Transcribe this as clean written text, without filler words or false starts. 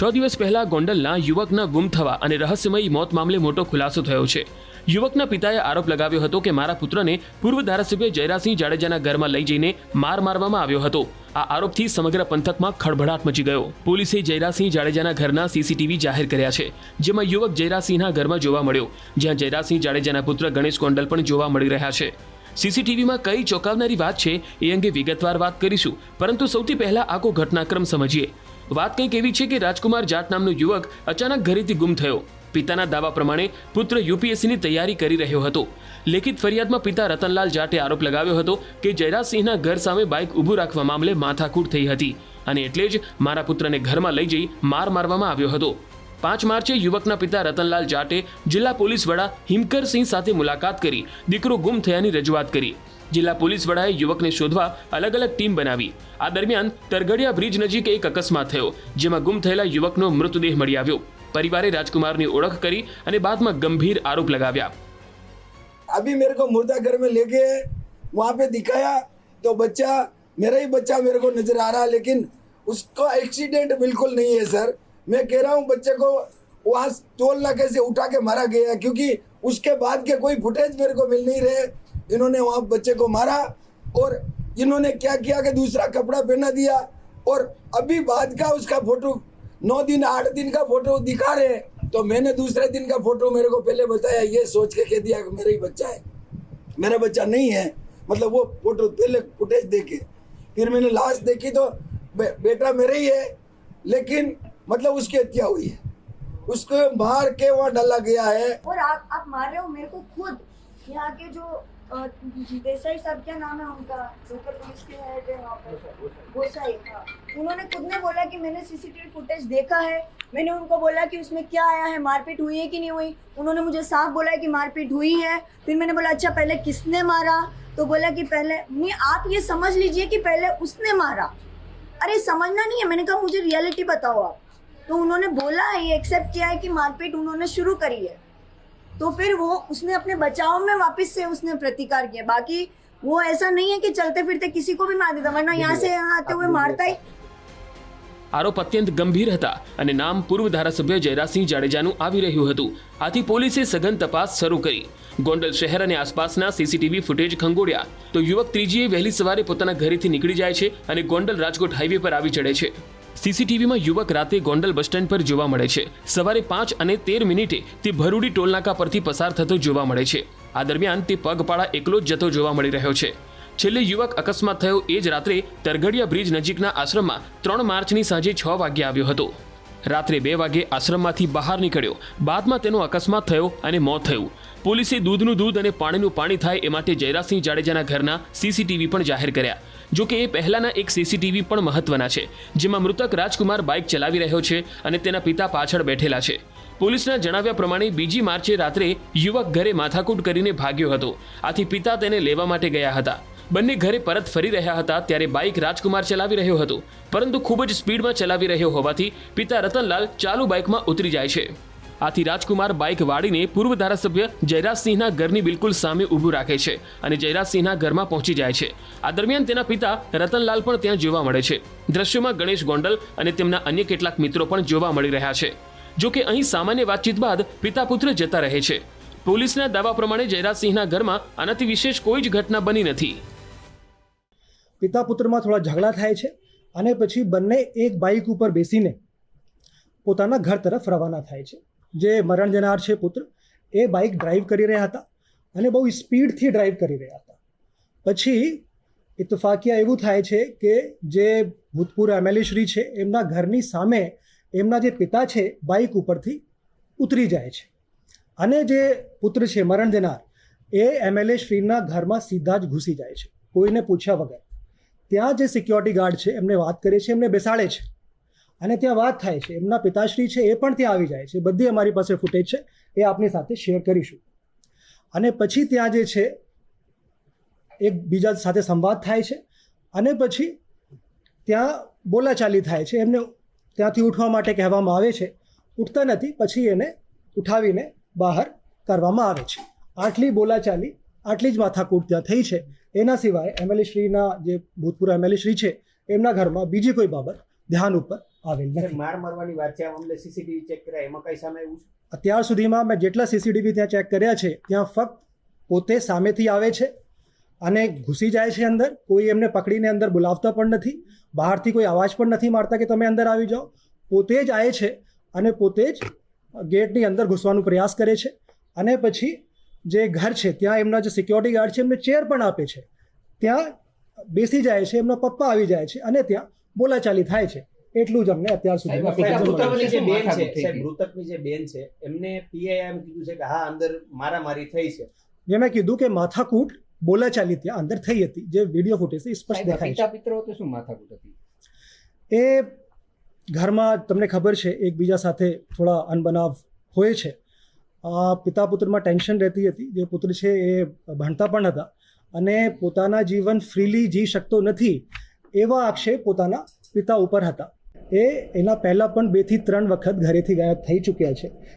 6 દિવસ પહેલા ગોંડલના યુવકના ગુમ થવા અને રહસ્યમય મોત મામલે મોટો ખુલાસો થયો છે। યુવકના પિતાએ આરોપ લગાવ્યો હતો કે મારા પુત્રને પૂર્વ ધારાસભ્ય જયરાસિંહ જાડેજાના ઘરમાં લઈ જઈને મારવામાં આવ્યો હતો। આ આરોપથી સમગ્ર પંથકમાં ખળભળાટ મચી ગયો। પોલીસે જયરાસિંહ જાડેજાના ઘરના સીસીટીવી જાહેર કર્યા છે, જેમાં યુવક જયરાસિંહના ઘરમાં જોવા મળ્યો, જ્યાં જયરાસિંહ જાડેજાના પુત્ર ગણેશ ગોંડલ પણ જોવા મળી રહ્યા છે। સીસીટીવીમાં કઈ ચોંકાવનારી વાત છે એ અંગે વિગતવાર વાત કરીશું, પરંતુ સૌથી પહેલા આખો ઘટનાક્રમ સમજીએ। વાત કંઈક એવી છે કે રાજકુમાર જાટ નામનો યુવક અચાનક ઘરેથી ગુમ થયો। પિતાના દાવા પ્રમાણે પુત્ર યુપીએસસીની તૈયારી કરી રહ્યો હતો। લેખિત ફરિયાદમાં પિતા રતનલાલ જાટે આરોપ લગાવ્યો હતો કે જયરાજસિંહના ઘર સામે બાઇક ઊભું રાખવા મામલે માથાકૂટ થઈ હતી અને એટલે જ મારા પુત્રને ઘરમાં લઈ જઈ મારવામાં આવ્યો હતો। 5 માર્ચે યુવકના પિતા રતનલાલ જાટે જિલ્લા પોલીસ વડા હિમકરસિંહ સાથે મુલાકાત કરી દીકરો ગુમ થયાની રજૂઆત કરી। જિલ્લા પોલીસ વડાએ યુવકને શોધવા અલગ અલગ ટીમ બનાવી। આ દરમિયાન તરગડિયા બ્રિજ નજીક એક અકસ્માત થયો, જેમાં ગુમ થયેલા યુવકનો મૃતદેહ મળી આવ્યો। परिवारे राजकुमार ने ओळख करी અને બાદમાં ગંભીર આરોપ लगाव्या। अभी मेरे को मुर्दा घर में ले गए, वहाँ पे दिखाया तो बच्चा मेरा ही बच्चा मेरे को नजर आ रहा, लेकिन उसको एक्सीडेंट बिल्कुल नहीं है सर। मैं कह रहा हूँ बच्चे को वहाँ टोल नाके से उठा के मारा गया, क्योंकि उसके बाद के कोई फुटेज मेरे को मिल नहीं रहे। इन्होंने वहाँ बच्चे को मारा और इन्होंने क्या किया कि दूसरा कपड़ा पहना दिया, और अभी बाद का उसका फोटो 9 दिन 8 दिन का फोटो दिखा रहे हैं, तो मैंने दूसरे दिन का फोटो मेरे को पहले बताया, ये सोच के कह दिया कि मेरा ही बच्चा है। मेरा बच्चा नहीं है, मतलब वो फोटो पहले फुटेज देखे, फिर मैंने लाश देखी तो बेटा मेरा ही है, लेकिन मतलब उसकी हत्या हुई है, उसको मार के वहाँ डाला गया है। और आप मार रहे हो मेरे को खुद। यहाँ के जो देसाई साहब, क्या नाम है उनका, लोकल पुलिस के हेड है वहाँ पर, गोसाई, हाँ, उन्होंने खुद ने बोला कि मैंने सीसीटीवी फुटेज देखा है। मैंने उनको बोला कि उसमें क्या आया है, मारपीट हुई है कि नहीं हुई। उन्होंने मुझे साफ बोला कि मारपीट हुई है। फिर मैंने बोला अच्छा पहले किसने मारा, तो बोला कि पहले नहीं, आप ये समझ लीजिए कि पहले उसने मारा। अरे समझना नहीं है, मैंने कहा मुझे रियलिटी बताओ आप। तो उन्होंने बोला है, ये एक्सेप्ट किया है कि मारपीट उन्होंने शुरू करी है, तो फिर वो उसने अपने बचाव में वापस से उसने प्रतिकार किया। बाकी वो ऐसा नहीं है कि चलते फिरते किसी को भी मार देता, वरना यहाँ से यहाँ आते हुए मारता ही। आरोप अत्यंत गंभीर હતા અને નામ પૂર્વ ધારાસભ્ય જયરાજસિંહ જાડેજાનું આવી રહ્યું હતું। આથી પોલીસે સઘન તપાસ શરૂ કરી। ગોંડલ શહેર અને આસપાસના સીસીટીવી ફૂટેજ ખંગોળ્યા તો યુવક ત્રીજીએ વહેલી સવારે પોતાના ઘરેથી નીકળી જાય છે અને ગોંડલ રાજકોટ હાઈવે પર આવી ચડે છે। સીસીટીવીમાં યુવક રાતે ગોંડલ બસ સ્ટેન્ડ પર જોવા મળે છે। સવારે 5:13 તે ભરૂડી ટોલનાકા પરથી પસાર થતો જોવા મળે છે। આ દરમિયાન તે પગપાળા એકલો જ જતો જોવા મળી રહ્યો છે। છેલ્લે યુવક અકસ્માત થયો એ જ રાત્રે તરગડિયા બ્રિજ નજીકના આશ્રમમાં 3 માર્ચની સાંજે 6 વાગ્યે આવ્યો હતો। રાત્રે 2 વાગે આશ્રમમાંથી બહાર નીકળ્યો, બાદમાં તેનો અકસ્માત થયો અને મોત થયું। પોલીસે દૂધનું દૂધ અને પાણીનું પાણી થાય એ માટે જયરાજસિંહ જાડેજાના ઘરના સીસીટીવી પણ જાહેર કર્યા। જો કે એ પહેલાના એક સીસીટીવી પણ મહત્વના છે, જેમાં મૃતક રાજકુમાર બાઇક ચલાવી રહ્યો છે અને તેના પિતા પાછળ બેઠેલા છે। પોલીસના જણાવ્યા પ્રમાણે 2 માર્ચે રાત્રે યુવક ઘરે માથાકૂટ કરીને ભાગ્યો હતો, આથી પિતા તેને લેવા માટે ગયા હતા। બંને ઘરે પરત ફરી રહ્યા હતા ત્યારે બાઇક રાજકુમાર ચલાવી રહ્યો હતો, પરંતુ ખૂબ જ સ્પીડમાં ચલાવી રહ્યો હોવાથી પિતા રતનલાલ ચાલુ બાઇકમાં ઉતરી જાય છે। આથી રાજકુમાર બાઇક વાળીને પૂર્વ ધારાસભ્ય જયરાજસિંહના ઘરની બિલકુલ સામે ઊભું રાખે છે અને જયરાજસિંહના ઘરમાં પહોંચી જાય છે। આ દરમિયાન તેના પિતા રતનલાલ પણ ત્યાં જોવા મળે છે। દ્રશ્યોમાં ગણેશ ગોંડલ અને તેમના અન્ય કેટલાક મિત્રો પણ જોવા મળી રહ્યા છે। જો કે અહીં સામાન્ય વાતચીત બાદ પિતા પુત્ર જતા રહે છે। પોલીસના દાવા પ્રમાણે જયરાજસિંહના ઘરમાં આનાથી વિશેષ કોઈ જ ઘટના બની નથી। પિતા પુત્રમાં થોડા ઝઘડા થાય છે અને પછી બંને એક બાઇક ઉપર બેસીને પોતાના ઘર તરફ રવાના થાય છે। જે મરણ જનાર છે પુત્ર, એ બાઇક ડ્રાઈવ કરી રહ્યા હતા અને બહુ સ્પીડથી ડ્રાઈવ કરી રહ્યા હતા। પછી ઇત્તફાકિયા એવું થાય છે કે જે ભૂતપૂર્વ એમએલએ શ્રી છે એમના ઘરની સામે એમના જે પિતા છે બાઇક ઉપરથી ઉતરી જાય છે અને જે પુત્ર છે મરણ જનાર, એ એમએલએ શ્રીના ઘરમાં સીધા જ ઘૂસી જાય છે, કોઈને પૂછ્યા વગર। ત્યાં જે સિક્યોરિટી ગાર્ડ છે એમને વાત કરે છે, એમને બેસાડે છે અને ત્યાં વાત થાય છે। એમના પિતાશ્રી છે એ પણ ત્યાં આવી જાય છે। બધી અમારી પાસે ફૂટેજ છે, એ આપની સાથે શેર કરીશું। અને પછી ત્યાં જે છે એક બીજા સાથે સંવાદ થાય છે અને પછી ત્યાં બોલાચાલી થાય છે। એમને ત્યાંથી ઉઠવા માટે કહેવામાં આવે છે, ઉઠતા નથી, પછી એને ઉઠાવીને બહાર કરવામાં આવે છે। આટલી બોલાચાલી, આટલી જ માથાકૂટ ત્યાં થઈ છે। એના સિવાય એમએલએ શ્રીના જે ભૂતપૂર્વ એમએલએ શ્રી છે એમના ઘરમાં બીજી કોઈ બાબત ધ્યાન ઉપર આવેલ નથી. માર મારવાની વાત છે, અમને સીસીટીવી ચેક કર્યા, એમાં કઈ સામે આવ્યું છે? અત્યાર સુધીમાં મેં જેટલા સીસીટીવી ત્યાં ચેક કર્યા છે ત્યાં ફક્ત પોતે સામેથી આવે છે અને ઘૂસી જાય છે અંદર. કોઈ એમને પકડીને અંદર બોલાવતા પણ નથી, બહારથી કોઈ અવાજ પણ નથી મારતા કે તમે અંદર આવી જાઓ. પોતે જ આવે છે અને પોતે જ ગેટની અંદર ઘૂસવાનો પ્રયાસ કરે છે. અને પછી જે ઘર છે ત્યાં એમના જે સિક્યોરિટી ગાર્ડ છે એમને ચેર પણ આપે છે, ત્યાં બેસી જાય છે, એમના પપ્પા આવી જાય છે અને ત્યાં બોલાચાલી થાય છે. એટલું જ અમને અત્યાર સુધીમાં સાહેબ, ફૂટેજમાં મળ્યું છે. મૃતકની જે બેન છે, સાહેબ, મૃતકની જે બેન છે એમને પીઆઈ એમ કીધું છે કે હા અંદર મારામારી થઈ છે. જે મેં કીધું કે માથાકૂટ બોલાચાલી ત્યાં અંદર થઈ હતી, જે વિડીયો ફૂટેજથી સ્પષ્ટ દેખાય છે. પિત્રો તો શું માથાકૂટ હતી? એ ઘરમાં તમને ખબર છે એકબીજા સાથે થોડા અનબનાવ હોય છે. પિતા પુત્રમાં ટેન્શન રહેતી હતી. જે પુત્ર છે એ ભણતા પણ હતા અને પોતાના જીવન ફ્રીલી જી શકતો નથી એવા આક્ષેપ પોતાના પિતા ઉપર હતા. એના પહેલાં પણ 2 થી 3 વખત ઘરેથી ગાયબ થઈ ચૂક્યા છે.